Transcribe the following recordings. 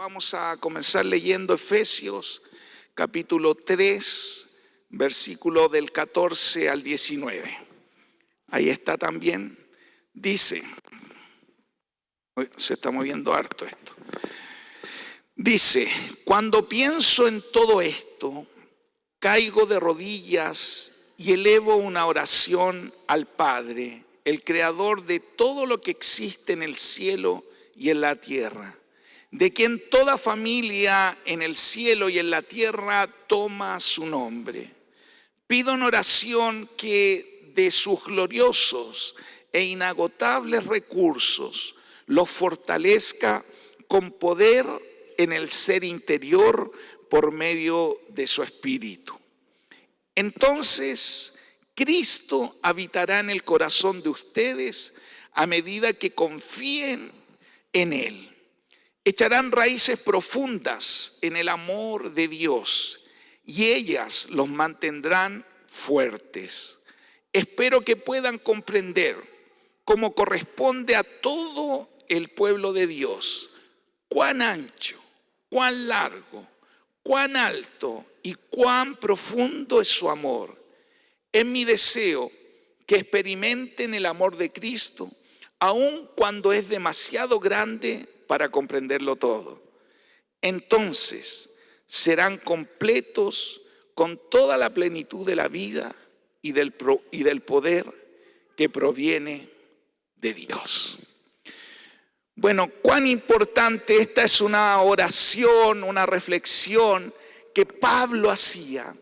Vamos a comenzar leyendo Efesios capítulo 3, versículo del 14 al 19. Ahí está también. Dice, se está moviendo harto esto. Dice, cuando pienso en todo esto, caigo de rodillas y elevo una oración al Padre, el creador de todo lo que existe en el cielo y en la tierra, de quien toda familia en el cielo y en la tierra toma su nombre. Pido en oración que de sus gloriosos e inagotables recursos los fortalezca con poder en el ser interior por medio de su Espíritu. Entonces, Cristo habitará en el corazón de ustedes a medida que confíen en Él. Echarán raíces profundas en el amor de Dios y ellas los mantendrán fuertes. Espero que puedan comprender, como corresponde a todo el pueblo de Dios, cuán ancho, cuán largo, cuán alto y cuán profundo es su amor. Es mi deseo que experimenten el amor de Cristo, aun cuando es demasiado grande para comprenderlo todo. Entonces serán completos con toda la plenitud de la vida y del poder que proviene de Dios. Bueno, cuán importante, esta es una oración, una reflexión que Pablo hacía,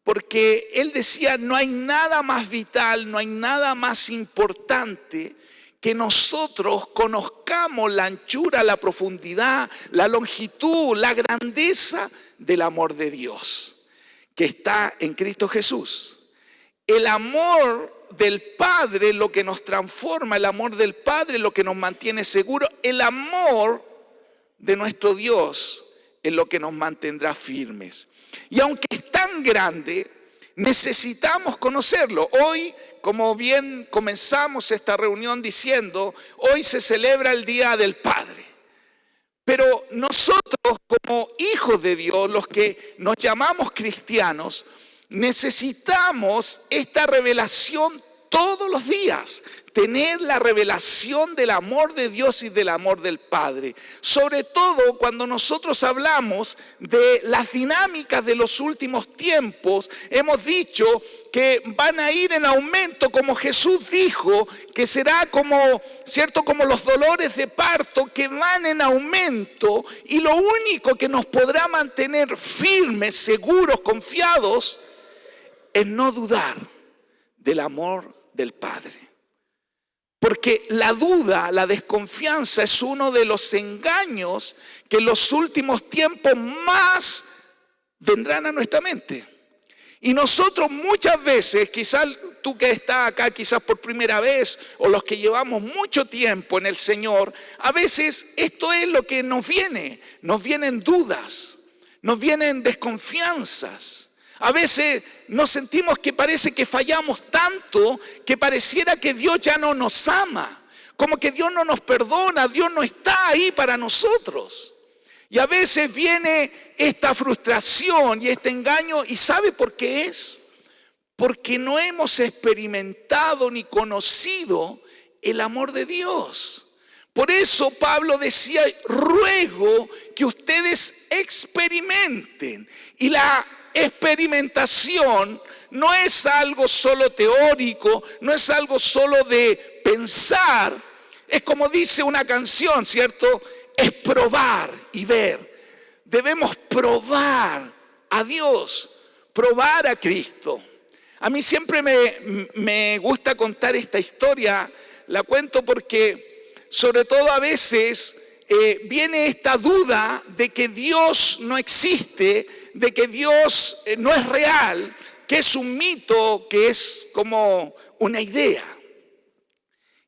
porque él decía, no hay nada más vital, no hay nada más importante que nosotros conozcamos la anchura, la profundidad, la longitud, la grandeza del amor de Dios, que está en Cristo Jesús. El amor del Padre es lo que nos transforma, el amor del Padre es lo que nos mantiene seguros, el amor de nuestro Dios es lo que nos mantendrá firmes. Y aunque es tan grande, necesitamos conocerlo. Hoy, como bien comenzamos esta reunión diciendo, hoy se celebra el Día del Padre. Pero nosotros como hijos de Dios, los que nos llamamos cristianos, necesitamos esta revelación todos los días, tener la revelación del amor de Dios y del amor del Padre. Sobre todo cuando nosotros hablamos de las dinámicas de los últimos tiempos, hemos dicho que van a ir en aumento, como Jesús dijo, que será como, ¿cierto?, como los dolores de parto que van en aumento, y lo único que nos podrá mantener firmes, seguros, confiados, es no dudar del amor del Padre. Porque la duda, la desconfianza es uno de los engaños que en los últimos tiempos más vendrán a nuestra mente. Y nosotros muchas veces, quizás tú que estás acá quizás por primera vez, o los que llevamos mucho tiempo en el Señor, a veces esto es lo que nos vienen dudas, nos vienen desconfianzas. A veces nos sentimos que parece que fallamos tanto que pareciera que Dios ya no nos ama, como que Dios no nos perdona, Dios no está ahí para nosotros. Y a veces viene esta frustración y este engaño, ¿y sabe por qué es? Porque no hemos experimentado ni conocido el amor de Dios. Por eso Pablo decía, ruego que ustedes experimenten. Y la experimentación no es algo solo teórico, no es algo solo de pensar. Es como dice una canción, ¿cierto? Es probar y ver. Debemos probar a Dios, probar a Cristo. A mí siempre me gusta contar esta historia, la cuento porque sobre todo a veces viene esta duda de que Dios no existe, de que Dios no es real, que es un mito, que es como una idea.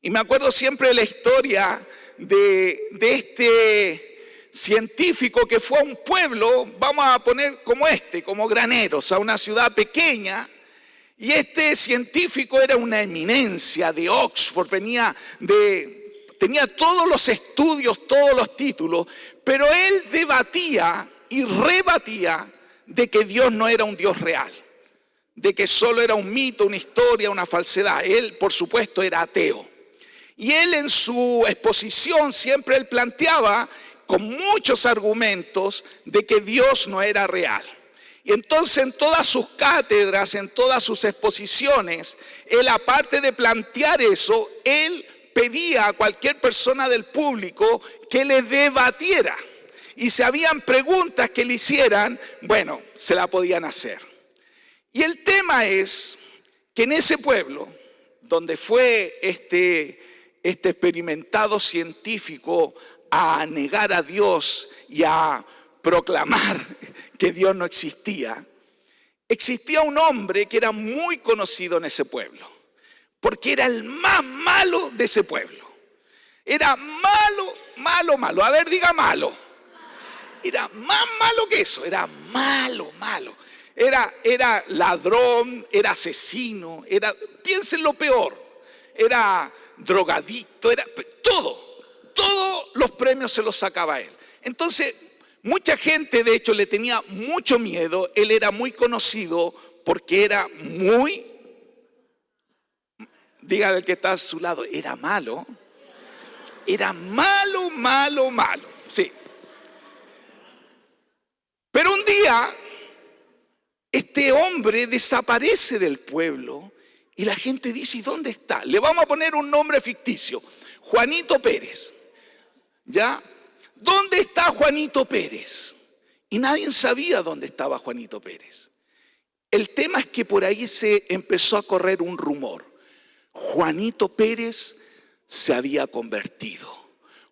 Y me acuerdo siempre de la historia de este científico que fue a un pueblo, vamos a poner como Graneros, a una ciudad pequeña. Y este científico era una eminencia de Oxford, venía de tenía todos los estudios, todos los títulos, pero él debatía y rebatía de que Dios no era un Dios real, de que solo era un mito, una historia, una falsedad. Él, por supuesto, era ateo. Y él en su exposición siempre él planteaba con muchos argumentos de que Dios no era real. Y entonces en todas sus cátedras, en todas sus exposiciones, él aparte de plantear eso, él pedía a cualquier persona del público que le debatiera. Y si habían preguntas que le hicieran, bueno, se la podían hacer. Y el tema es que en ese pueblo, donde fue este experimentado científico a negar a Dios y a proclamar que Dios no existía, existía un hombre que era muy conocido en ese pueblo, porque era el más malo de ese pueblo. Era malo, malo, malo. A ver, diga malo. Era más malo que eso, era malo, malo. Era ladrón, era asesino, piensen lo peor, era drogadicto, era todos los premios se los sacaba él. Entonces, mucha gente de hecho le tenía mucho miedo. Él era muy conocido porque era muy, dígale al que está a su lado, era malo. Era malo, malo, malo, sí. Pero un día, este hombre desaparece del pueblo y la gente dice, ¿y dónde está? Le vamos a poner un nombre ficticio, Juanito Pérez. ¿Ya? ¿Dónde está Juanito Pérez? Y nadie sabía dónde estaba Juanito Pérez. El tema es que por ahí se empezó a correr un rumor. Juanito Pérez se había convertido.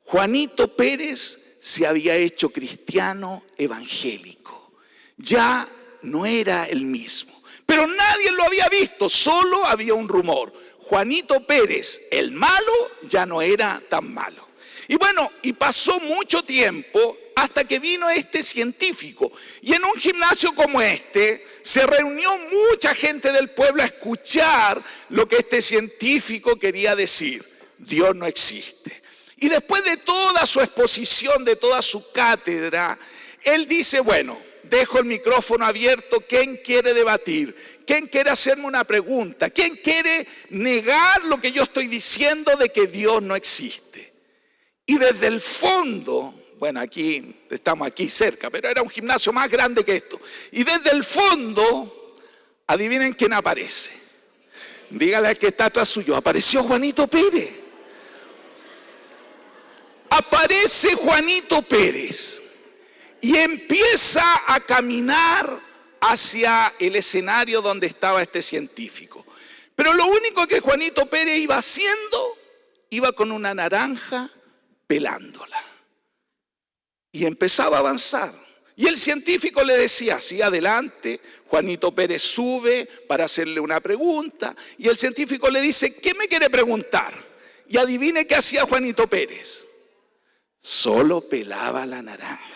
Juanito Pérez se había hecho cristiano evangélico. Ya no era el mismo. Pero nadie lo había visto, solo había un rumor. Juanito Pérez, el malo, ya no era tan malo. Y bueno, y pasó mucho tiempo hasta que vino este científico. Y en un gimnasio como este se reunió mucha gente del pueblo a escuchar lo que este científico quería decir. Dios no existe. Y después de toda su exposición, de toda su cátedra, él dice, bueno, dejo el micrófono abierto. ¿Quién quiere debatir? ¿Quién quiere hacerme una pregunta? ¿Quién quiere negar lo que yo estoy diciendo de que Dios no existe? Y desde el fondo, bueno, estamos aquí cerca, pero era un gimnasio más grande que esto. Y desde el fondo, adivinen quién aparece. Dígale al que está atrás suyo, apareció Juanito Pérez. Aparece Juanito Pérez y empieza a caminar hacia el escenario donde estaba este científico. Pero lo único que Juanito Pérez iba haciendo, iba con una naranja pelándola. Y empezaba a avanzar. Y el científico le decía, sí, adelante. Juanito Pérez sube para hacerle una pregunta. Y el científico le dice, ¿qué me quiere preguntar? Y adivine qué hacía Juanito Pérez. Solo pelaba la naranja.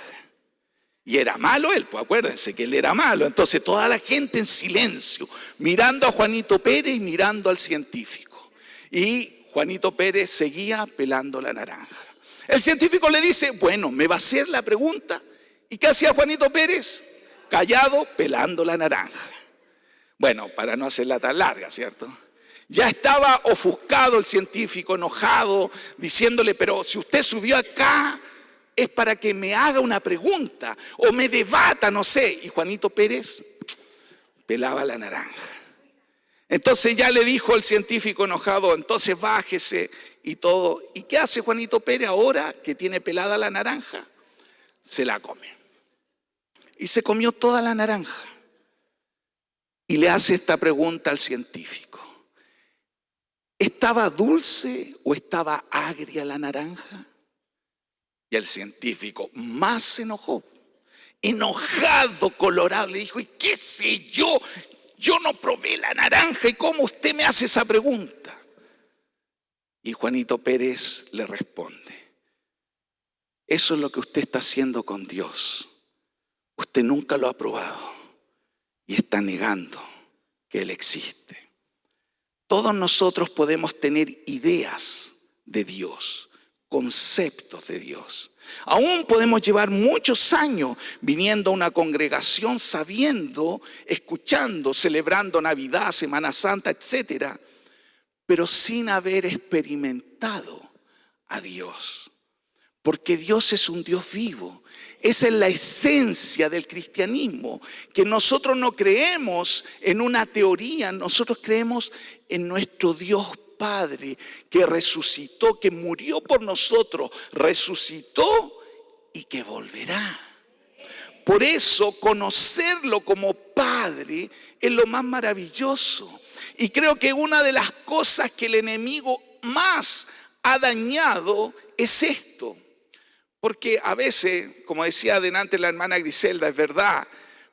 Y era malo él, pues acuérdense que él era malo. Entonces toda la gente en silencio, mirando a Juanito Pérez y mirando al científico. Y Juanito Pérez seguía pelando la naranja. El científico le dice, bueno, ¿me va a hacer la pregunta? ¿Y qué hacía Juanito Pérez? Callado, pelando la naranja. Bueno, para no hacerla tan larga, ¿cierto? Ya estaba ofuscado el científico, enojado, diciéndole, pero si usted subió acá es para que me haga una pregunta o me debata, no sé. Y Juanito Pérez pelaba la naranja. Entonces ya le dijo el científico enojado, entonces bájese y todo. ¿Y qué hace Juanito Pérez ahora que tiene pelada la naranja? Se la come. Y se comió toda la naranja. Y le hace esta pregunta al científico. ¿Estaba dulce o estaba agria la naranja? Y el científico más se enojó. Enojado, colorado, le dijo, ¿y qué sé yo? Yo no probé la naranja, ¿y cómo usted me hace esa pregunta? Y Juanito Pérez le responde, eso es lo que usted está haciendo con Dios. Usted nunca lo ha probado y está negando que Él existe. Todos nosotros podemos tener ideas de Dios, conceptos de Dios. Aún podemos llevar muchos años viniendo a una congregación sabiendo, escuchando, celebrando Navidad, Semana Santa, etcétera, pero sin haber experimentado a Dios. Porque Dios es un Dios vivo. Esa es la esencia del cristianismo, que nosotros no creemos en una teoría, nosotros creemos en nuestro Dios Padre, que resucitó, que murió por nosotros, resucitó y que volverá. Por eso conocerlo como Padre es lo más maravilloso. Y creo que una de las cosas que el enemigo más ha dañado es esto. Porque a veces, como decía adelante la hermana Griselda, es verdad,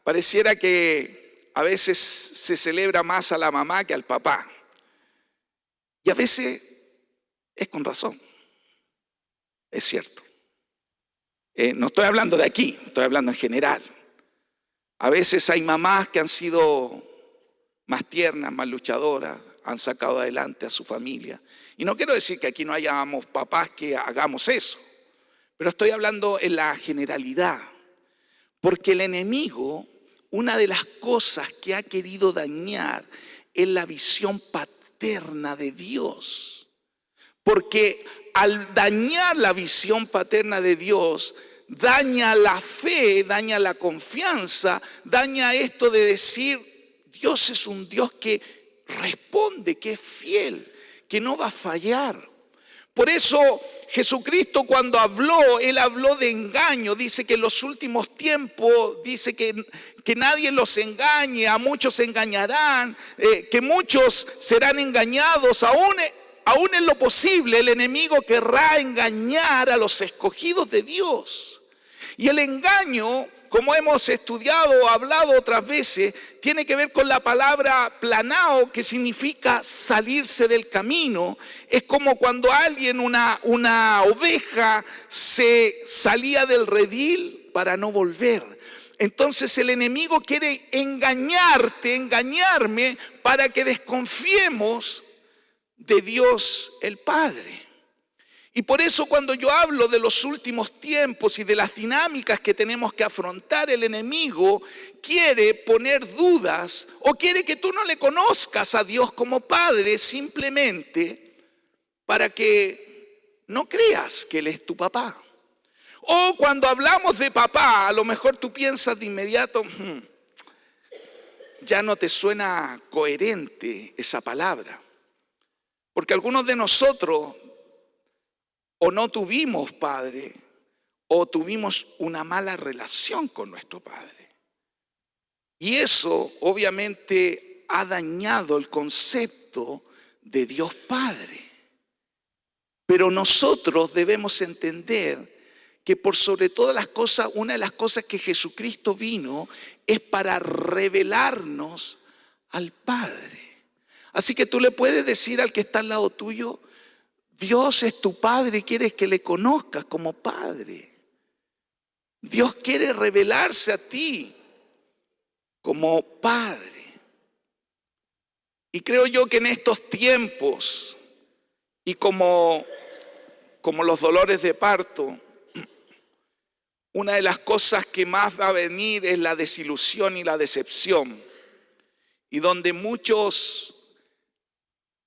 pareciera que a veces se celebra más a la mamá que al papá. Y a veces es con razón, es cierto. No estoy hablando de aquí, estoy hablando en general. A veces hay mamás que han sido más tiernas, más luchadoras, han sacado adelante a su familia. Y no quiero decir que aquí no hayamos papás que hagamos eso, pero estoy hablando en la generalidad. Porque el enemigo, una de las cosas que ha querido dañar es la visión paterna de Dios. Porque al dañar la visión paterna de Dios, daña la fe, daña la confianza, daña esto de decir, Dios es un Dios que responde, que es fiel, que no va a fallar. Por eso Jesucristo cuando habló, Él habló de engaño. Dice que en los últimos tiempos, dice que nadie los engañe, a muchos se engañarán, que muchos serán engañados. Aún en lo posible el enemigo querrá engañar a los escogidos de Dios. Y el engaño, como hemos estudiado o hablado otras veces, tiene que ver con la palabra planao, que significa salirse del camino. Es como cuando alguien, una oveja, se salía del redil para no volver. Entonces el enemigo quiere engañarte, engañarme, para que desconfiemos de Dios el Padre. Y por eso cuando yo hablo de los últimos tiempos y de las dinámicas que tenemos que afrontar, el enemigo quiere poner dudas o quiere que tú no le conozcas a Dios como Padre simplemente para que no creas que Él es tu papá. O cuando hablamos de papá, a lo mejor tú piensas de inmediato, ya no te suena coherente esa palabra. Porque algunos de nosotros o no tuvimos padre, o tuvimos una mala relación con nuestro padre. Y eso obviamente ha dañado el concepto de Dios Padre. Pero nosotros debemos entender que por sobre todas las cosas, una de las cosas que Jesucristo vino es para revelarnos al Padre. Así que tú le puedes decir al que está al lado tuyo, Dios es tu Padre y quieres que le conozcas como Padre. Dios quiere revelarse a ti como Padre. Y creo yo que en estos tiempos, y como los dolores de parto, una de las cosas que más va a venir es la desilusión y la decepción. Y donde muchos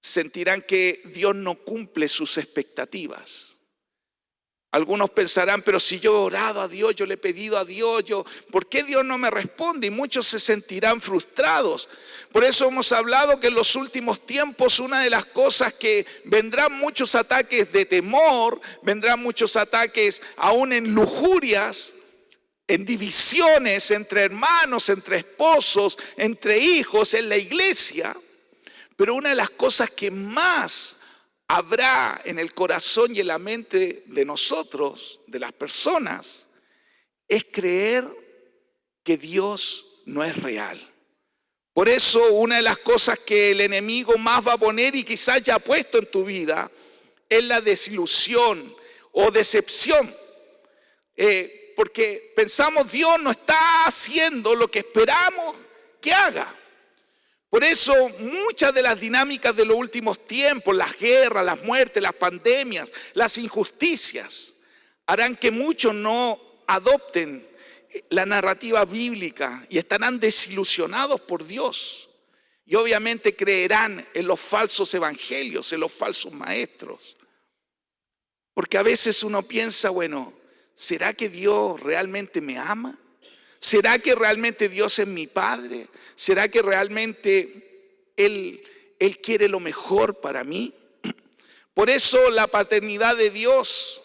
sentirán que Dios no cumple sus expectativas. Algunos pensarán, pero si yo he orado a Dios, yo le he pedido a Dios, ¿por qué Dios no me responde? Y muchos se sentirán frustrados. Por eso hemos hablado que en los últimos tiempos una de las cosas que vendrán muchos ataques de temor, vendrán muchos ataques aún en lujurias, en divisiones entre hermanos, entre esposos, entre hijos, en la iglesia. Pero una de las cosas que más habrá en el corazón y en la mente de nosotros, de las personas, es creer que Dios no es real. Por eso una de las cosas que el enemigo más va a poner y quizás ya ha puesto en tu vida es la desilusión o decepción. Porque pensamos Dios no está haciendo lo que esperamos que haga. Por eso muchas de las dinámicas de los últimos tiempos, las guerras, las muertes, las pandemias, las injusticias, harán que muchos no adopten la narrativa bíblica y estarán desilusionados por Dios. Y obviamente creerán en los falsos evangelios, en los falsos maestros. Porque a veces uno piensa, bueno, ¿será que Dios realmente me ama? ¿Será que realmente Dios es mi Padre? ¿Será que realmente Él quiere lo mejor para mí? Por eso la paternidad de Dios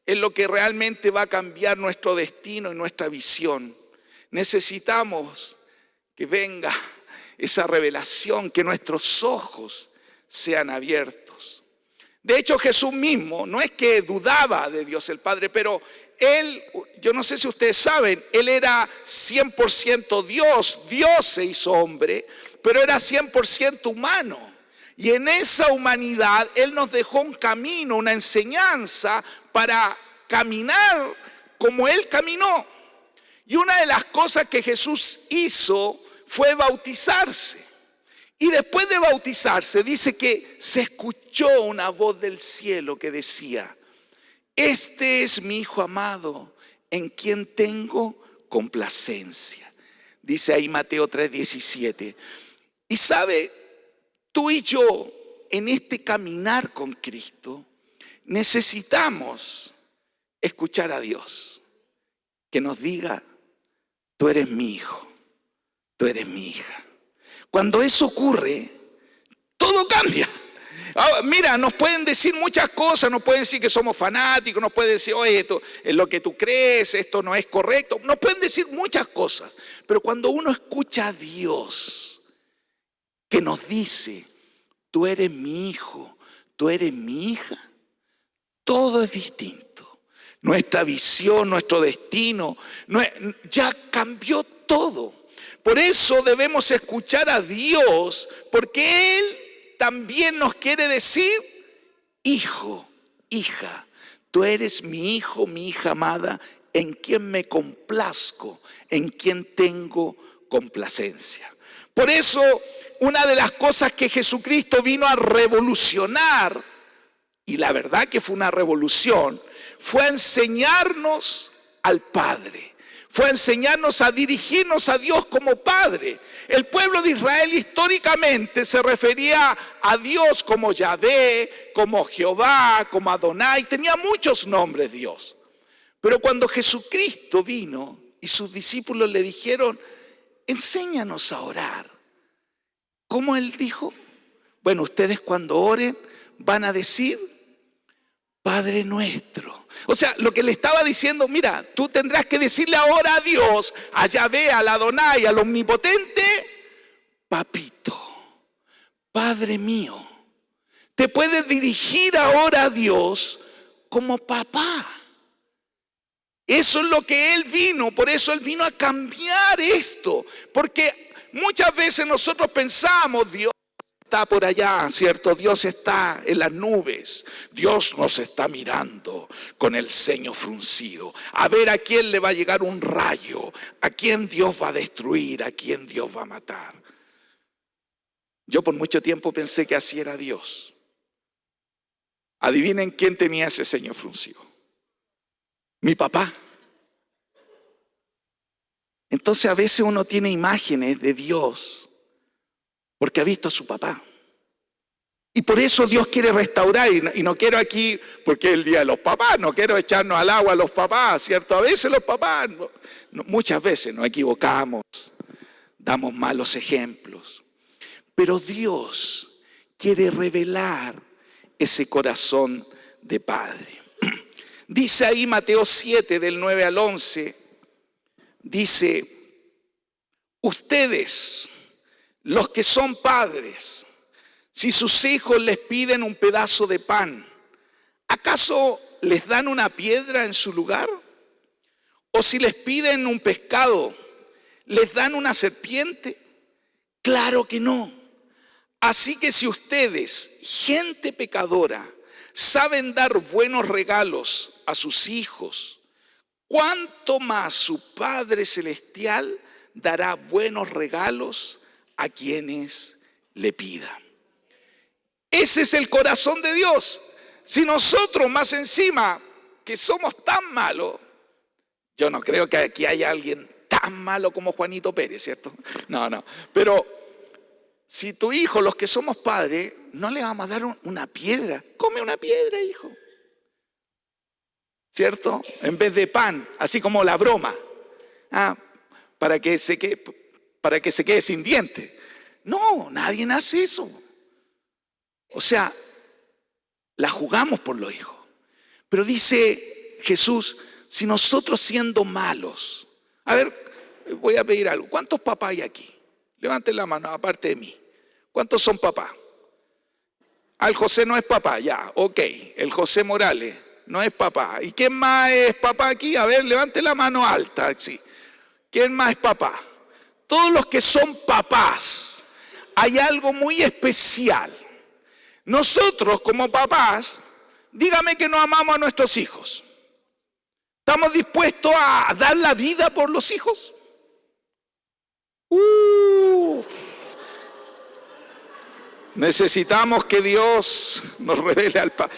es lo que realmente va a cambiar nuestro destino y nuestra visión. Necesitamos que venga esa revelación, que nuestros ojos sean abiertos. De hecho, Jesús mismo no es que dudaba de Dios el Padre, pero Él, yo no sé si ustedes saben, Él era 100% Dios. Dios se hizo hombre, pero era 100% humano. Y en esa humanidad Él nos dejó un camino, una enseñanza para caminar como Él caminó. Y una de las cosas que Jesús hizo fue bautizarse. Y después de bautizarse dice que se escuchó una voz del cielo que decía: este es mi Hijo amado, en quien tengo complacencia. Dice ahí Mateo 3:17. Y sabe, tú y yo en este caminar con Cristo necesitamos escuchar a Dios que nos diga: tú eres mi hijo, tú eres mi hija. Cuando eso ocurre, todo cambia. Mira, nos pueden decir muchas cosas, nos pueden decir que somos fanáticos, nos pueden decir, oye, esto es lo que tú crees, esto no es correcto. Nos pueden decir muchas cosas, pero cuando uno escucha a Dios que nos dice: tú eres mi hijo, tú eres mi hija, todo es distinto. Nuestra visión, nuestro destino, ya cambió todo. Por eso debemos escuchar a Dios, porque Él también nos quiere decir: hijo, hija, tú eres mi hijo, mi hija amada, en quien me complazco, en quien tengo complacencia. Por eso, una de las cosas que Jesucristo vino a revolucionar, y la verdad que fue una revolución, fue a enseñarnos al Padre. Fue a enseñarnos a dirigirnos a Dios como Padre. El pueblo de Israel históricamente se refería a Dios como Yahvé, como Jehová, como Adonai. Tenía muchos nombres Dios. Pero cuando Jesucristo vino y sus discípulos le dijeron: enséñanos a orar. ¿Cómo Él dijo? Bueno, ustedes cuando oren van a decir: Padre nuestro. O sea, lo que le estaba diciendo: mira, tú tendrás que decirle ahora a Dios, a Yahvé, al Adonai, al Omnipotente: papito, Padre mío. Te puedes dirigir ahora a Dios como papá. Eso es lo que Él vino, por eso Él vino a cambiar esto. Porque muchas veces nosotros pensamos: Dios está por allá, ¿cierto? Dios está en las nubes. Dios nos está mirando con el ceño fruncido. A ver a quién le va a llegar un rayo, a quién Dios va a destruir, a quién Dios va a matar. Yo por mucho tiempo pensé que así era Dios. Adivinen quién tenía ese ceño fruncido. Mi papá. Entonces a veces uno tiene imágenes de Dios porque ha visto a su papá. Y por eso Dios quiere restaurar, y no quiero aquí, porque es el día de los papás, no quiero echarnos al agua a los papás, ¿cierto? A veces los papás, muchas veces nos equivocamos, damos malos ejemplos. Pero Dios quiere revelar ese corazón de padre. Dice ahí Mateo 7, del 9 al 11, dice: ustedes, los que son padres, si sus hijos les piden un pedazo de pan, ¿acaso les dan una piedra en su lugar? ¿O si les piden un pescado, les dan una serpiente? Claro que no. Así que si ustedes, gente pecadora, saben dar buenos regalos a sus hijos, ¿cuánto más su Padre Celestial dará buenos regalos a quienes le pida. Ese es el corazón de Dios. Si nosotros más encima que somos tan malos, yo no creo que aquí haya alguien tan malo como Juanito Pérez, ¿cierto? No, pero si tu hijo, los que somos padres, no le vamos a dar una piedra, come una piedra, hijo, ¿cierto? En vez de pan, así como la broma, para que se quede sin dientes. No, nadie hace eso. O sea, la jugamos por los hijos. Pero dice Jesús, si nosotros siendo malos, a ver, voy a pedir algo. ¿Cuántos papás hay aquí? Levanten la mano, aparte de mí. ¿Cuántos son papás? El José no es papá, ya, ok. El José Morales no es papá. ¿Y quién más es papá aquí? A ver, levante la mano alta, sí. ¿Quién más es papá? Todos los que son papás, hay algo muy especial. Nosotros como papás, dígame que no amamos a nuestros hijos. ¿Estamos dispuestos a dar la vida por los hijos? Necesitamos que Dios nos revele al Padre.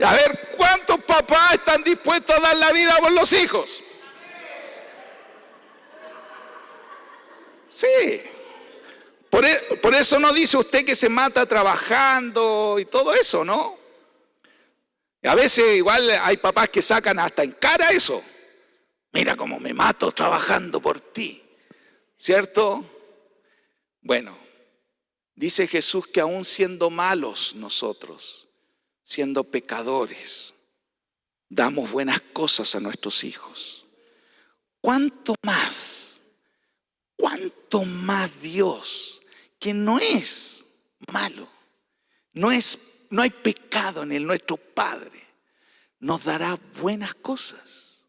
A ver, ¿cuántos papás están dispuestos a dar la vida por los hijos? Sí. Por eso no dice usted que se mata trabajando y todo eso, ¿no? A veces igual hay papás que sacan hasta en cara eso. Mira cómo me mato trabajando por ti, ¿cierto? Bueno, dice Jesús que aún siendo malos nosotros, siendo pecadores, damos buenas cosas a nuestros hijos. ¿Cuánto más Dios, que no es malo, no hay pecado en él, nuestro Padre, nos dará buenas cosas?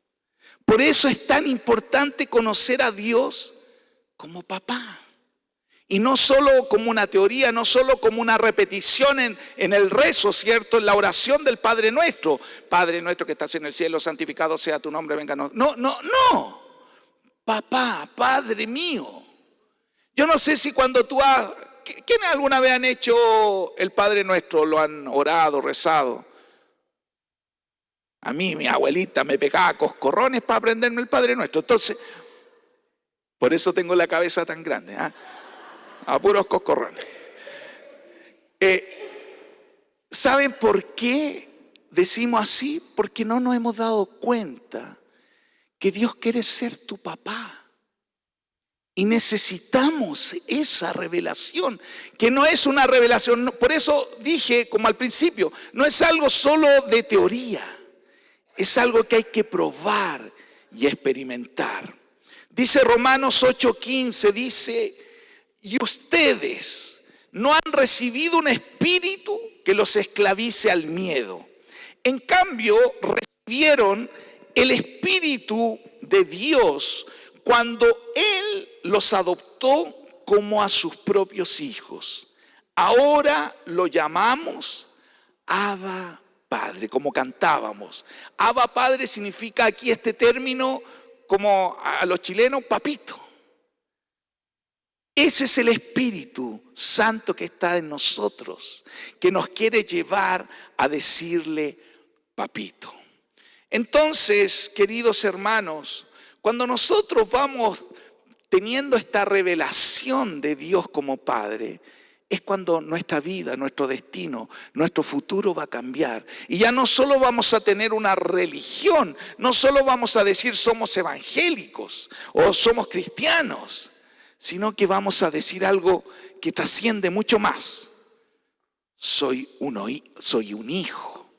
Por eso es tan importante conocer a Dios como papá. Y no solo como una teoría, no solo como una repetición en el rezo, ¿cierto? En la oración del Padre Nuestro. Padre nuestro que estás en el cielo, santificado sea tu nombre, venga. No. Papá, Padre mío. Yo no sé si cuando tú ¿quiénes alguna vez han hecho el Padre Nuestro? Lo han orado, rezado. A mí, mi abuelita me pegaba coscorrones para aprenderme el Padre Nuestro. Entonces, por eso tengo la cabeza tan grande, a puros coscorrones. ¿Saben por qué decimos así? Porque no nos hemos dado cuenta que Dios quiere ser tu papá. Y necesitamos esa revelación, que no es una revelación. Por eso dije, como al principio, no es algo solo de teoría. Es algo que hay que probar y experimentar. Dice Romanos 8:15, dice, y ustedes no han recibido un espíritu que los esclavice al miedo. En cambio, recibieron el Espíritu de Dios cuando Él los adoptó como a sus propios hijos. Ahora lo llamamos Abba Padre, como cantábamos. Abba Padre significa aquí este término, como a los chilenos, papito. Ese es el Espíritu Santo que está en nosotros, que nos quiere llevar a decirle papito. Entonces, queridos hermanos, cuando nosotros vamos teniendo esta revelación de Dios como Padre, es cuando nuestra vida, nuestro destino, nuestro futuro va a cambiar. Y ya no solo vamos a tener una religión, no solo vamos a decir somos evangélicos o somos cristianos, sino que vamos a decir algo que trasciende mucho más. Soy un hijo,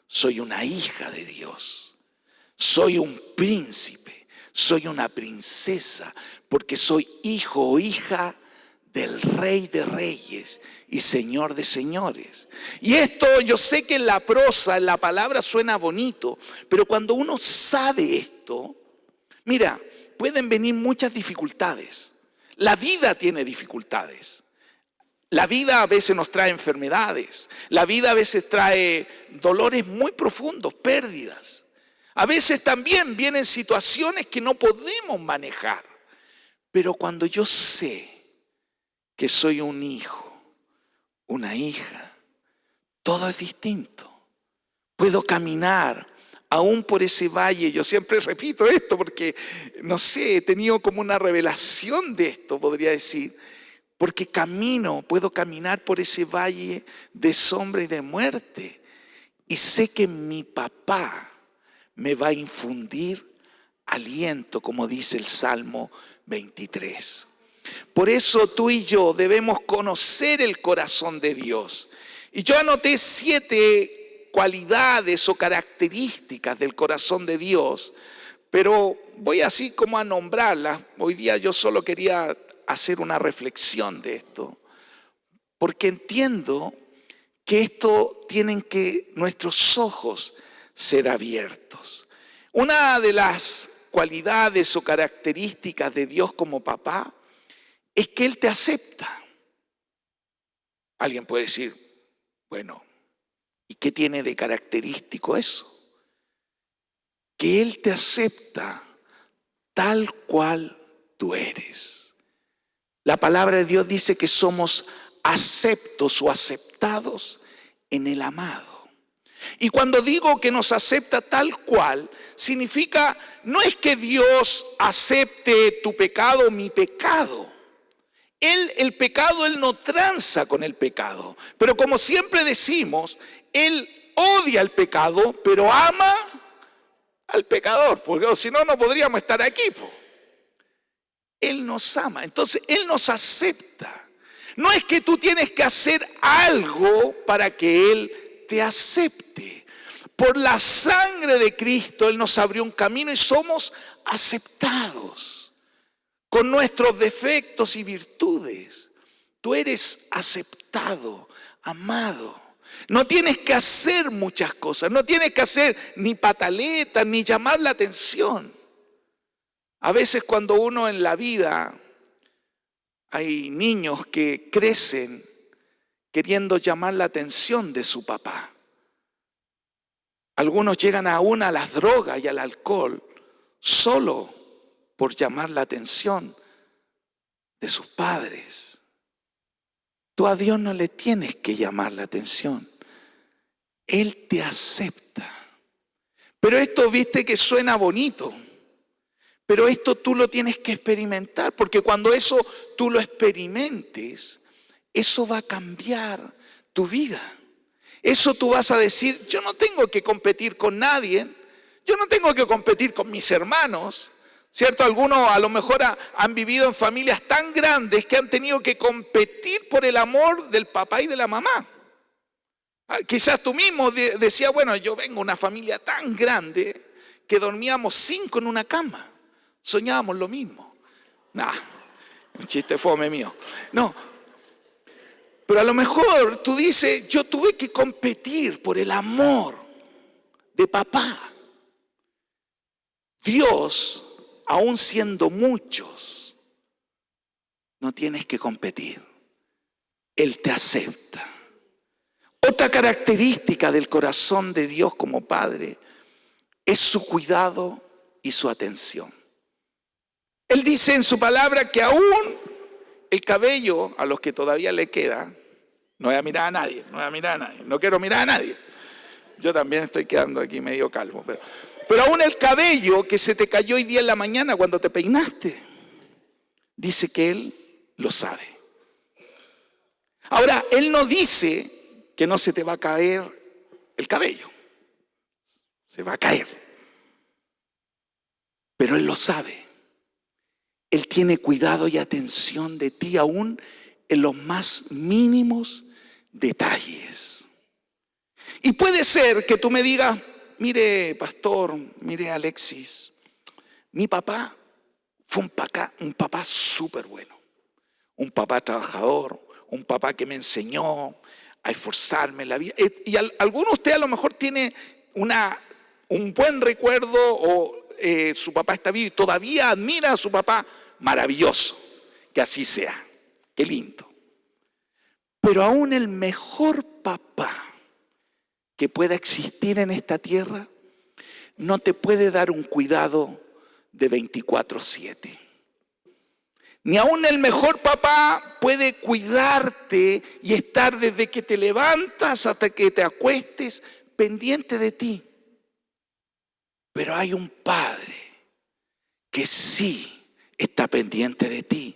soy una hija de Dios, soy un príncipe, soy una princesa, porque soy hijo o hija del Rey de Reyes y Señor de Señores. Y esto yo sé que en la prosa, en la palabra suena bonito, pero cuando uno sabe esto, mira, pueden venir muchas dificultades. La vida tiene dificultades. La vida a veces nos trae enfermedades. La vida a veces trae dolores muy profundos, pérdidas. A veces también vienen situaciones que no podemos manejar. Pero cuando yo sé que soy un hijo, una hija. Todo es distinto. Puedo caminar aún por ese valle. Yo siempre repito esto porque, no sé, he tenido como una revelación de esto, podría decir. Porque puedo caminar por ese valle de sombra y de muerte. Y sé que mi papá me va a infundir aliento, como dice el Salmo 23. Por eso tú y yo debemos conocer el corazón de Dios. Y yo anoté 7 cualidades o características del corazón de Dios, pero voy así como a nombrarlas. Hoy día yo solo quería hacer una reflexión de esto, porque entiendo que esto tienen que nuestros ojos ser abiertos. Una de las cualidades o características de Dios como papá es que Él te acepta. Alguien puede decir, bueno, ¿y qué tiene de característico eso? Que Él te acepta tal cual tú eres. La palabra de Dios dice que somos aceptos o aceptados en el amado. Y cuando digo que nos acepta tal cual, significa, no es que Dios acepte tu pecado o mi pecado. El pecado, Él no tranza con el pecado. Pero como siempre decimos, Él odia el pecado, pero ama al pecador. Porque si no, no podríamos estar aquí. Él nos ama, entonces Él nos acepta. No es que tú tienes que hacer algo para que Él te acepte. Por la sangre de Cristo Él nos abrió un camino y somos aceptados con nuestros defectos y virtudes. Tú eres aceptado, amado. No tienes que hacer muchas cosas, no tienes que hacer ni pataletas, ni llamar la atención. A veces cuando uno en la vida, hay niños que crecen queriendo llamar la atención de su papá. Algunos llegan aún a las drogas y al alcohol solo por llamar la atención de sus padres. Tú a Dios no le tienes que llamar la atención. Él te acepta. Pero esto, viste que suena bonito. Pero esto tú lo tienes que experimentar, porque cuando eso tú lo experimentes, eso va a cambiar tu vida. Eso tú vas a decir, yo no tengo que competir con nadie, yo no tengo que competir con mis hermanos, ¿cierto? Algunos a lo mejor han vivido en familias tan grandes que han tenido que competir por el amor del papá y de la mamá. Quizás tú mismo decías, bueno, yo vengo de una familia tan grande que dormíamos 5 en una cama. Soñábamos lo mismo. Un chiste fome mío. No, pero a lo mejor tú dices, yo tuve que competir por el amor de papá. Dios, aun siendo muchos, no tienes que competir. Él te acepta. Otra característica del corazón de Dios como Padre es su cuidado y su atención. Él dice en su palabra que aún el cabello, a los que todavía le queda, no voy a mirar a nadie, no quiero mirar a nadie. Yo también estoy quedando aquí medio calvo, pero aún el cabello que se te cayó hoy día en la mañana cuando te peinaste, dice que Él lo sabe. Ahora, Él no dice que no se te va a caer el cabello, se va a caer, pero Él lo sabe. Él tiene cuidado y atención de ti aún en los más mínimos detalles. Y puede ser que tú me digas, mire pastor, mire Alexis, mi papá fue un papá súper bueno, un papá trabajador, un papá que me enseñó a esforzarme en la vida. Y alguno de ustedes a lo mejor tiene un buen recuerdo o su papá está vivo y todavía admira a su papá. Maravilloso, que así sea, qué lindo. Pero aún el mejor papá que pueda existir en esta tierra no te puede dar un cuidado de 24/7. Ni aún el mejor papá puede cuidarte y estar desde que te levantas hasta que te acuestes pendiente de ti. Pero hay un Padre que sí está pendiente de ti.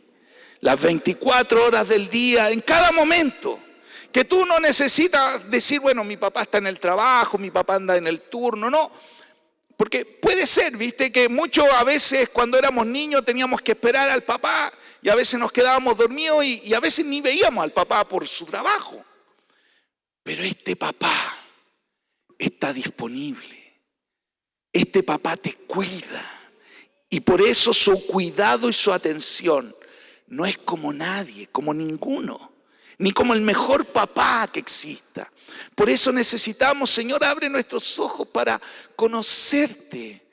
Las 24 horas del día, en cada momento. Que tú no necesitas decir, bueno, mi papá está en el trabajo, mi papá anda en el turno, no. Porque puede ser, viste, que muchos a veces cuando éramos niños teníamos que esperar al papá y a veces nos quedábamos dormidos y a veces ni veíamos al papá por su trabajo. Pero este papá está disponible. Este papá te cuida. Y por eso su cuidado y su atención no es como nadie, como ninguno. Ni como el mejor papá que exista. Por eso necesitamos, Señor, abre nuestros ojos para conocerte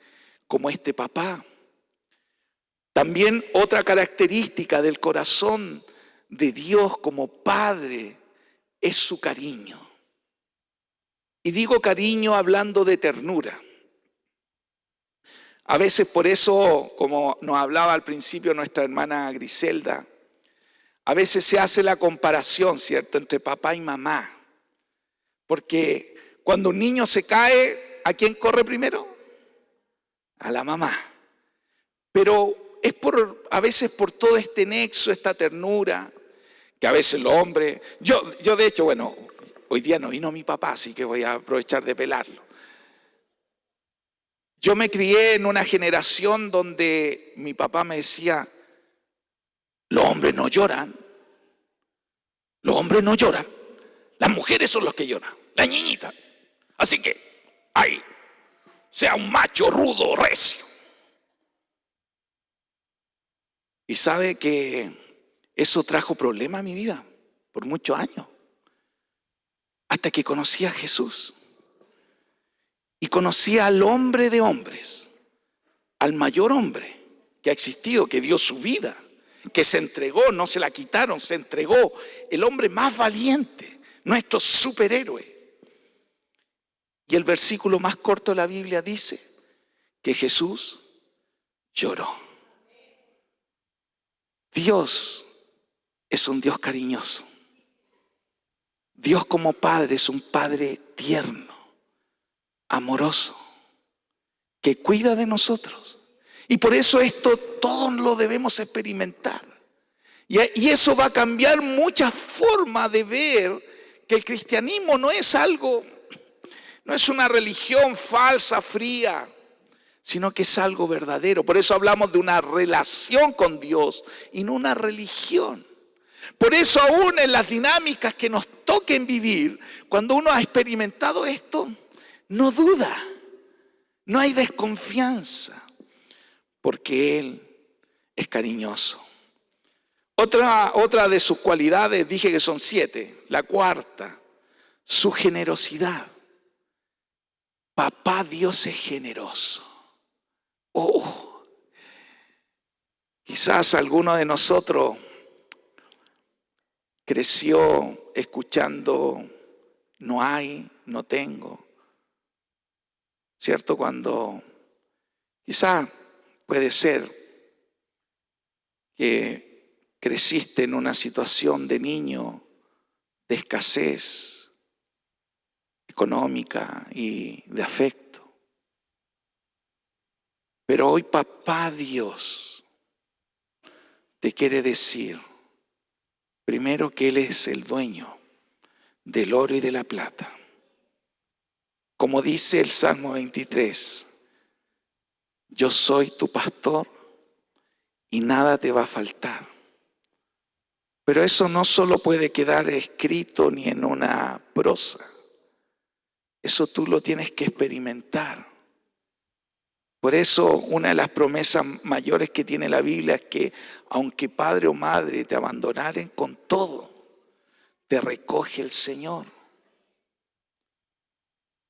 como este papá. También otra característica del corazón de Dios como Padre es su cariño. Y digo cariño hablando de ternura. A veces por eso, como nos hablaba al principio nuestra hermana Griselda, a veces se hace la comparación, ¿cierto?, entre papá y mamá. Porque cuando un niño se cae, ¿a quién corre primero? A la mamá. Pero es a veces por todo este nexo, esta ternura, que a veces los hombres... Yo de hecho, bueno, hoy día no vino mi papá, así que voy a aprovechar de pelarlo. Yo me crié en una generación donde mi papá me decía, los hombres no lloran. Los hombres no lloran. Las mujeres son los que lloran. La niñita. Así que, ay, sea un macho rudo, recio. Y sabe que eso trajo problema a mi vida por muchos años. Hasta que conocí a Jesús. Y conocí al hombre de hombres. Al mayor hombre que ha existido, que dio su vida. Que se entregó, no se la quitaron, se entregó. El hombre más valiente, nuestro superhéroe. Y el versículo más corto de la Biblia dice que Jesús lloró. Dios es un Dios cariñoso. Dios como Padre es un Padre tierno, amoroso, que cuida de nosotros. Y por eso esto todos lo debemos experimentar. Y eso va a cambiar muchas formas de ver que el cristianismo no es algo, no es una religión falsa, fría, sino que es algo verdadero. Por eso hablamos de una relación con Dios y no una religión. Por eso aún en las dinámicas que nos toquen vivir, cuando uno ha experimentado esto, no duda, no hay desconfianza, porque Él es cariñoso. Otra de sus cualidades, dije que son 7. La cuarta, su generosidad. Papá Dios es generoso. Oh, quizás alguno de nosotros creció escuchando no hay, no tengo. ¿Cierto? Cuando quizás puede ser que creciste en una situación de niño de escasez económica y de afecto. Pero hoy papá Dios te quiere decir, primero, que Él es el dueño del oro y de la plata. Como dice el Salmo 23, yo soy tu pastor y nada te va a faltar. Pero eso no solo puede quedar escrito ni en una prosa. Eso tú lo tienes que experimentar. Por eso una de las promesas mayores que tiene la Biblia es que aunque padre o madre te abandonaren, con todo te recoge el Señor.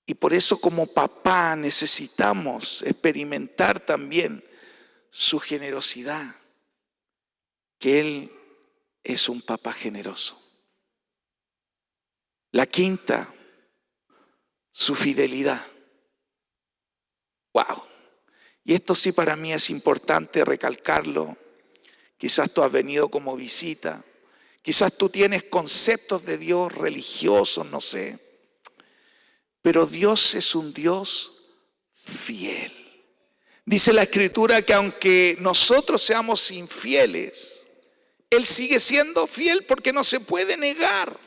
Y por eso como papá necesitamos experimentar también su generosidad, que Él es un papá generoso. La quinta, su fidelidad. Wow. Y esto sí para mí es importante recalcarlo, quizás tú has venido como visita, quizás tú tienes conceptos de Dios religiosos, no sé, pero Dios es un Dios fiel. Dice la Escritura que aunque nosotros seamos infieles, Él sigue siendo fiel porque no se puede negar.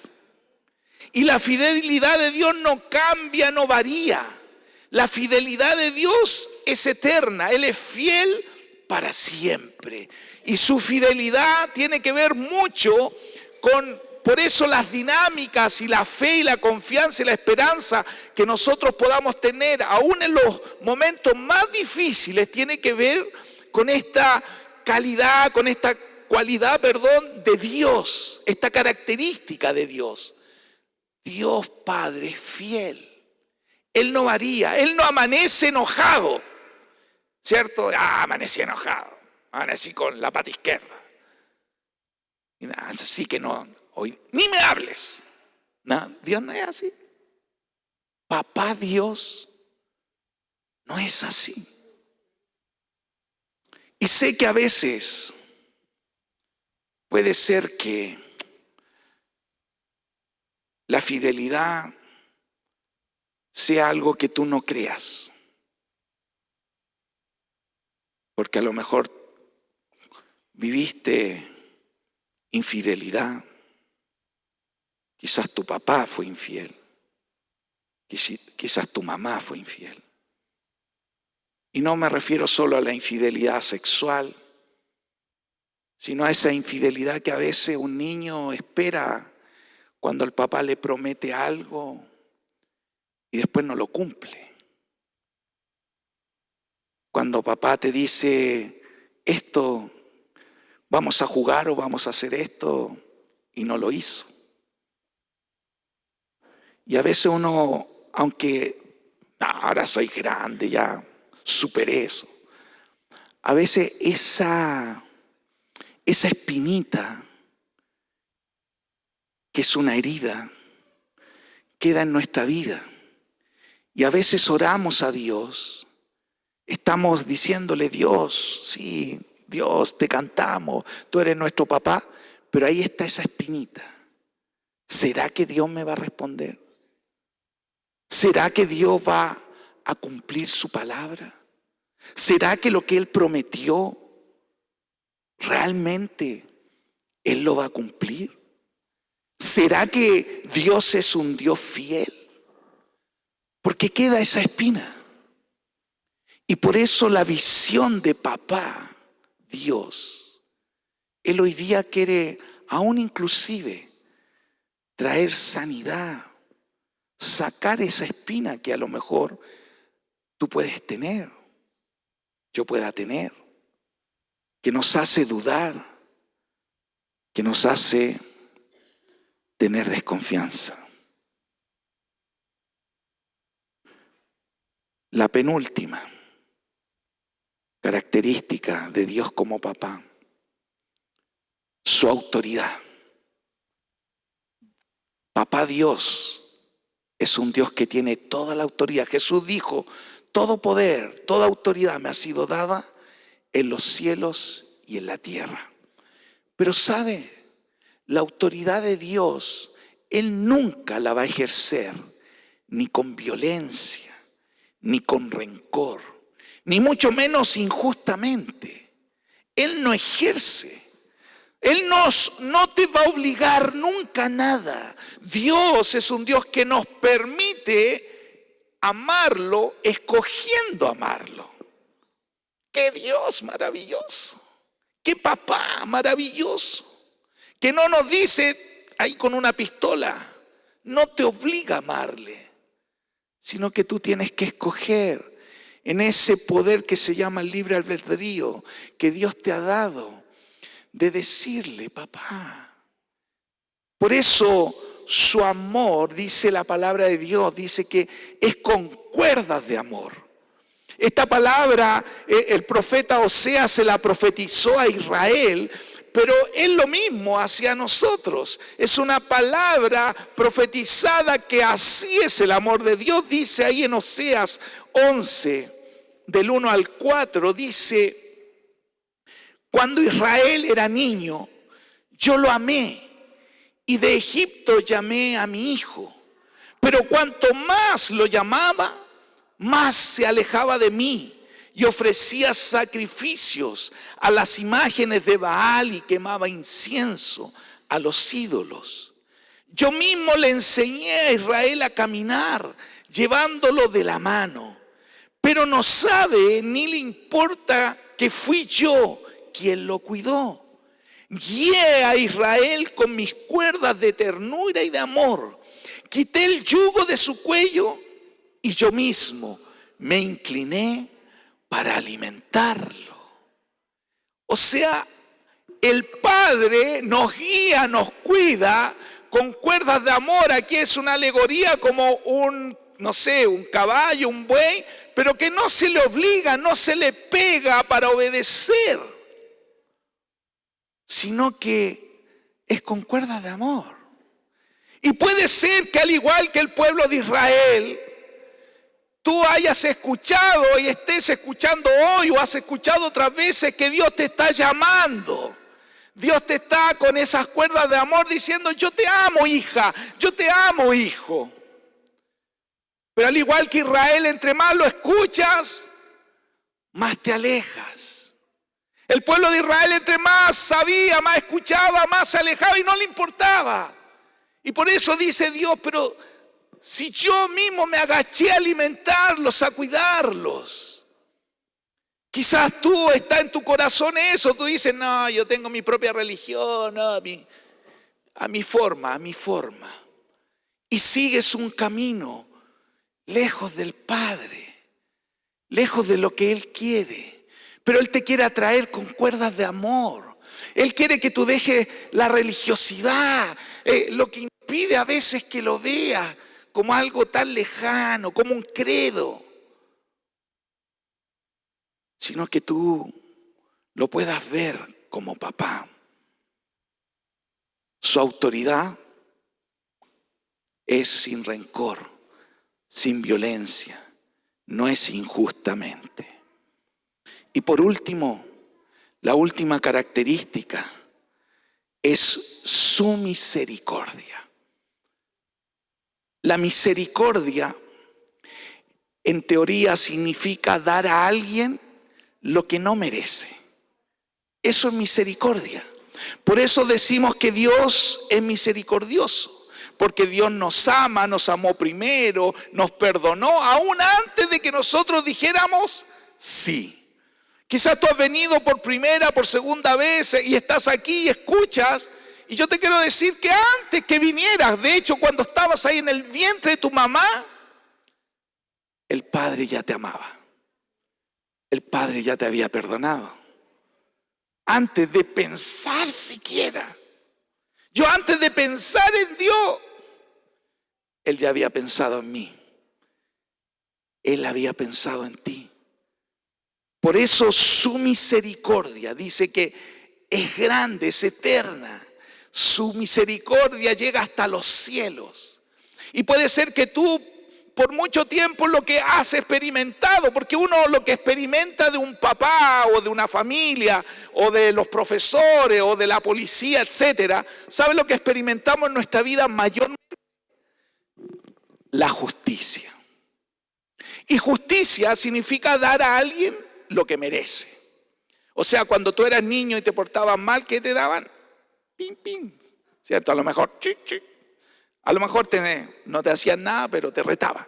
Y la fidelidad de Dios no cambia, no varía. La fidelidad de Dios es eterna. Él es fiel para siempre. Y su fidelidad tiene que ver mucho con, por eso las dinámicas y la fe y la confianza y la esperanza que nosotros podamos tener, aún en los momentos más difíciles, tiene que ver con esta calidad, con esta cualidad, de Dios, esta característica de Dios. Dios Padre es fiel. Él no varía, Él no amanece enojado, ¿cierto? Amanecí enojado, amanecí con la pata izquierda. Y nada, así que no, hoy ni me hables. No, Dios no es así. Papá Dios no es así. Y sé que a veces puede ser que la fidelidad sea algo que tú no creas. Porque a lo mejor viviste infidelidad. Quizás tu papá fue infiel. Quizás tu mamá fue infiel. Y no me refiero solo a la infidelidad sexual, sino a esa infidelidad que a veces un niño espera cuando el papá le promete algo y después no lo cumple. Cuando papá te dice, esto, vamos a jugar o vamos a hacer esto, y no lo hizo. Y a veces uno, aunque ahora soy grande, ya superé eso, a veces esa espinita, que es una herida, queda en nuestra vida. Y a veces oramos a Dios, estamos diciéndole, Dios, sí, Dios, te cantamos, tú eres nuestro papá, pero ahí está esa espinita. ¿Será que Dios me va a responder? ¿Será que Dios va a cumplir su palabra? ¿Será que lo que Él prometió realmente Él lo va a cumplir? ¿Será que Dios es un Dios fiel? Porque queda esa espina. Y por eso la visión de papá, Dios, Él hoy día quiere aún inclusive traer sanidad, sacar esa espina que a lo mejor tú puedes tener, yo pueda tener, que nos hace dudar, que nos hace tener desconfianza. La penúltima característica de Dios como papá, su autoridad. Papá Dios es un Dios que tiene toda la autoridad. Jesús dijo, todo poder, toda autoridad me ha sido dada en los cielos y en la tierra. Pero ¿sabe? La autoridad de Dios, Él nunca la va a ejercer ni con violencia, ni con rencor, ni mucho menos injustamente. Él no ejerce. Él no te va a obligar nunca a nada. Dios es un Dios que nos permite amarlo, escogiendo amarlo. ¡Qué Dios maravilloso! ¡Qué papá maravilloso! Que no nos dice ahí con una pistola, no te obliga a amarle, sino que tú tienes que escoger en ese poder que se llama el libre albedrío que Dios te ha dado, de decirle, papá. Por eso su amor, dice la palabra de Dios, dice que es con cuerdas de amor. Esta palabra, el profeta Oseas se la profetizó a Israel, pero es lo mismo hacia nosotros. Es una palabra profetizada que así es el amor de Dios. Dice ahí en Oseas 11, del 1 al 4, dice, Cuando Israel era niño, yo lo amé y de Egipto llamé a mi hijo. Pero cuanto más lo llamaba, más se alejaba de mí y ofrecía sacrificios a las imágenes de Baal y quemaba incienso a los ídolos. Yo mismo le enseñé a Israel a caminar, llevándolo de la mano, pero no sabe ni le importa que fui yo quien lo cuidó. Guié a Israel con mis cuerdas de ternura y de amor. Quité el yugo de su cuello y yo mismo me incliné para alimentarlo. O sea, el Padre nos guía, nos cuida con cuerdas de amor. Aquí es una alegoría como un caballo, un buey, pero que no se le obliga, no se le pega para obedecer, sino que es con cuerdas de amor. Y puede ser que al igual que el pueblo de Israel, tú hayas escuchado y estés escuchando hoy o has escuchado otras veces que Dios te está llamando. Dios te está con esas cuerdas de amor diciendo: yo te amo, hija, yo te amo, hijo. Pero al igual que Israel, entre más lo escuchas, más te alejas. El pueblo de Israel, entre más sabía, más escuchaba, más se alejaba y no le importaba. Y por eso dice Dios: pero si yo mismo me agaché a alimentarlos, a cuidarlos. Quizás tú está en tu corazón eso, tú dices: no, yo tengo mi propia religión, no, a mi forma. Y sigues un camino lejos del Padre, lejos de lo que Él quiere. Pero Él te quiere atraer con cuerdas de amor. Él quiere que tú dejes la religiosidad, lo que impide a veces que lo veas como algo tan lejano, como un credo, sino que tú lo puedas ver como papá. Su autoridad es sin rencor, sin violencia, no es injustamente. Y por último, la última característica es su misericordia. La misericordia, en teoría, significa dar a alguien lo que no merece. Eso es misericordia. Por eso decimos que Dios es misericordioso. Porque Dios nos ama, nos amó primero, nos perdonó, aún antes de que nosotros dijéramos sí. Quizás tú has venido por primera, por segunda vez y estás aquí y escuchas. Y yo te quiero decir que antes que vinieras, de hecho cuando estabas ahí en el vientre de tu mamá, el Padre ya te amaba. El Padre ya te había perdonado. Antes de pensar siquiera. Yo antes de pensar en Dios, Él ya había pensado en mí. Él había pensado en ti. Por eso su misericordia dice que es grande, es eterna. Su misericordia llega hasta los cielos. Y puede ser que tú por mucho tiempo lo que has experimentado, porque uno lo que experimenta de un papá o de una familia o de los profesores o de la policía, etcétera, ¿sabe lo que experimentamos en nuestra vida mayormente? La justicia. Y justicia significa dar a alguien lo que merece. O sea, cuando tú eras niño y te portabas mal, ¿qué te daban? Pin, pin. ¿Cierto? A lo mejor, a lo mejor no te hacían nada, pero te retaban.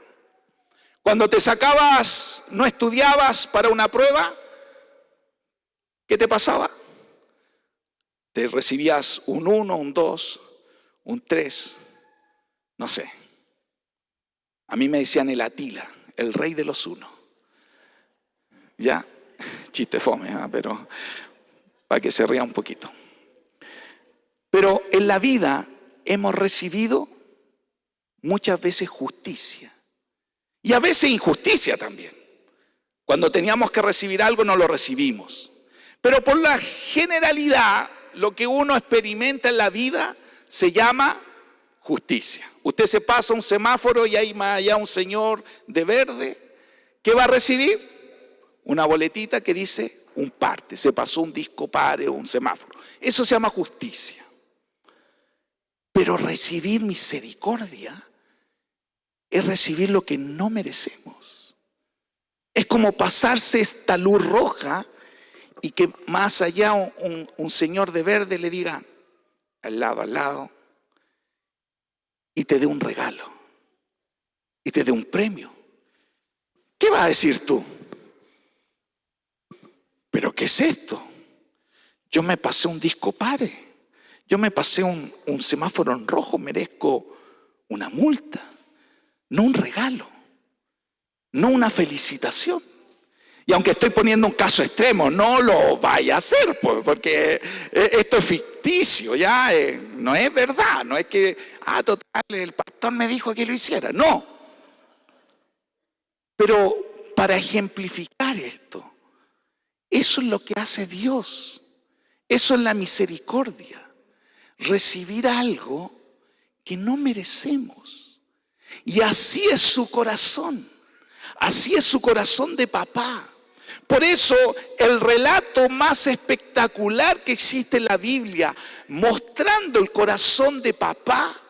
Cuando te sacabas, no estudiabas para una prueba, ¿qué te pasaba? Te recibías un 1, un 2, un 3, no sé. A mí me decían el Atila, el rey de los 1. Ya, chiste fome, pero para que se ría un poquito. Pero en la vida hemos recibido muchas veces justicia y a veces injusticia también. Cuando teníamos que recibir algo no lo recibimos. Pero por la generalidad, lo que uno experimenta en la vida se llama justicia. Usted se pasa un semáforo y hay más allá un señor de verde. ¿Qué va a recibir? Una boletita que dice un parte, se pasó un disco pare o un semáforo. Eso se llama justicia. Pero recibir misericordia es recibir lo que no merecemos. Es como pasarse esta luz roja y que más allá un señor de verde le diga al lado, y te dé un regalo, y te dé un premio. ¿Qué vas a decir tú? ¿Pero qué es esto? Yo me pasé un disco pare, yo me pasé un semáforo en rojo, merezco una multa, no un regalo, no una felicitación. Y aunque estoy poniendo un caso extremo, no lo vaya a hacer, porque esto es ficticio, ya no es verdad, no es que, total, el pastor me dijo que lo hiciera, no. Pero para ejemplificar esto, eso es lo que hace Dios, eso es la misericordia, recibir algo que no merecemos. Y así es su corazón, así es su corazón de papá. Por eso el relato más espectacular que existe en la Biblia, mostrando el corazón de papá,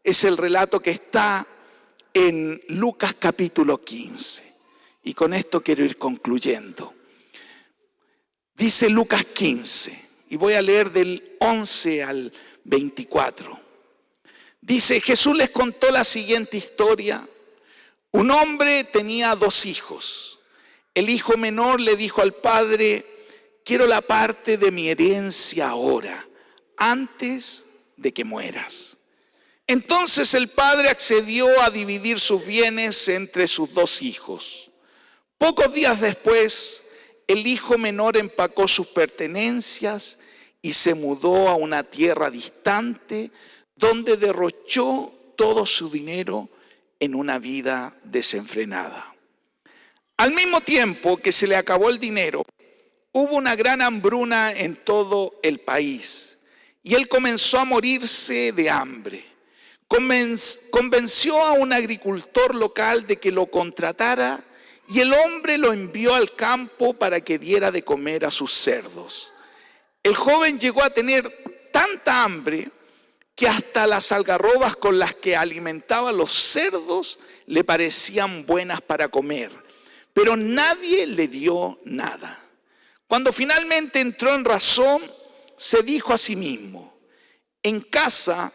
es el relato que está en Lucas capítulo 15. Y con esto quiero ir concluyendo. Dice Lucas 15, y voy a leer del 11 al 24. Dice, Jesús les contó la siguiente historia. Un hombre tenía 2 hijos. El hijo menor le dijo al padre, quiero la parte de mi herencia ahora, antes de que mueras. Entonces el padre accedió a dividir sus bienes entre sus 2 hijos. Pocos días después, el hijo menor empacó sus pertenencias y se mudó a una tierra distante, donde derrochó todo su dinero en una vida desenfrenada. Al mismo tiempo que se le acabó el dinero, hubo una gran hambruna en todo el país y él comenzó a morirse de hambre. Convenció a un agricultor local de que lo contratara y el hombre lo envió al campo para que diera de comer a sus cerdos. El joven llegó a tener tanta hambre que hasta las algarrobas con las que alimentaba a los cerdos le parecían buenas para comer. Pero nadie le dio nada. Cuando finalmente entró en razón, se dijo a sí mismo, en casa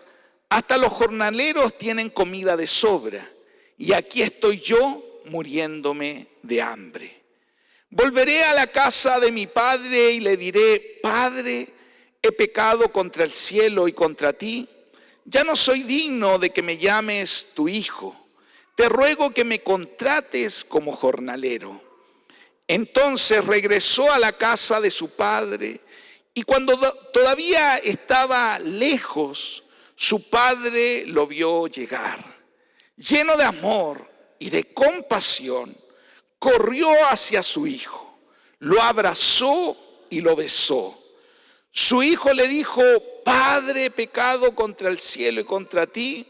hasta los jornaleros tienen comida de sobra, y aquí estoy yo muriéndome de hambre. Volveré a la casa de mi padre y le diré, Padre, he pecado contra el cielo y contra ti. Ya no soy digno de que me llames tu hijo. Te ruego que me contrates como jornalero. Entonces regresó a la casa de su padre y cuando todavía estaba lejos, su padre lo vio llegar. Lleno de amor y de compasión, corrió hacia su hijo, lo abrazó y lo besó. Su hijo le dijo, Padre, he pecado contra el cielo y contra ti.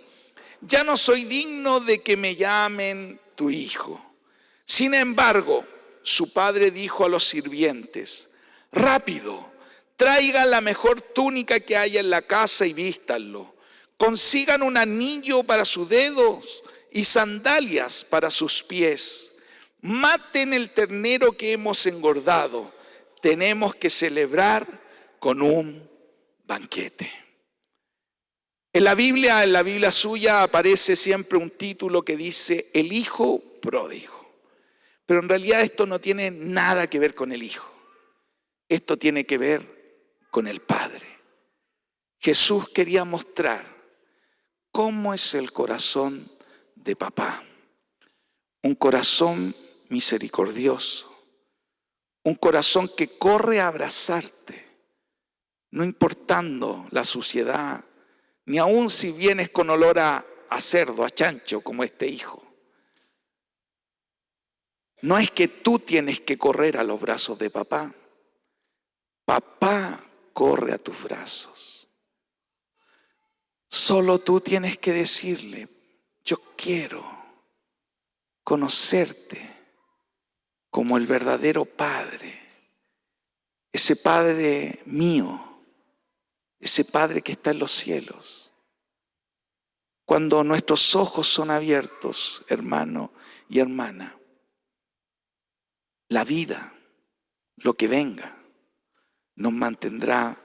Ya no soy digno de que me llamen tu hijo. Sin embargo, su padre dijo a los sirvientes, rápido, traigan la mejor túnica que haya en la casa y vístanlo. Consigan un anillo para sus dedos y sandalias para sus pies. Maten el ternero que hemos engordado. Tenemos que celebrar con un banquete. En la Biblia suya aparece siempre un título que dice el hijo pródigo. Pero en realidad esto no tiene nada que ver con el hijo. Esto tiene que ver con el Padre. Jesús quería mostrar cómo es el corazón de papá. Un corazón misericordioso. Un corazón que corre a abrazarte, no importando la suciedad, ni aun si vienes con olor a cerdo, a chancho, como este hijo. No es que tú tienes que correr a los brazos de papá. Papá corre a tus brazos. Solo tú tienes que decirle, yo quiero conocerte como el verdadero Padre ese Padre mío, ese Padre que está en los cielos. Cuando nuestros ojos son abiertos, hermano y hermana, la vida, lo que venga, nos mantendrá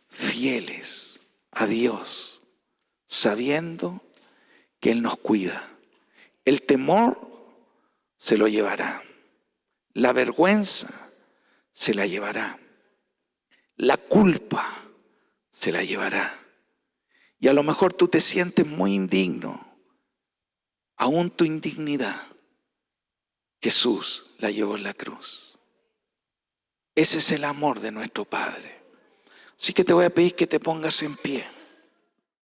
fieles a Dios, sabiendo que Él nos cuida. El temor se lo llevará, la vergüenza se la llevará, la culpa se la llevará. Y a lo mejor tú te sientes muy indigno, aún tu indignidad, Jesús la llevó en la cruz. Ese es el amor de nuestro Padre. Así que te voy a pedir que te pongas en pie.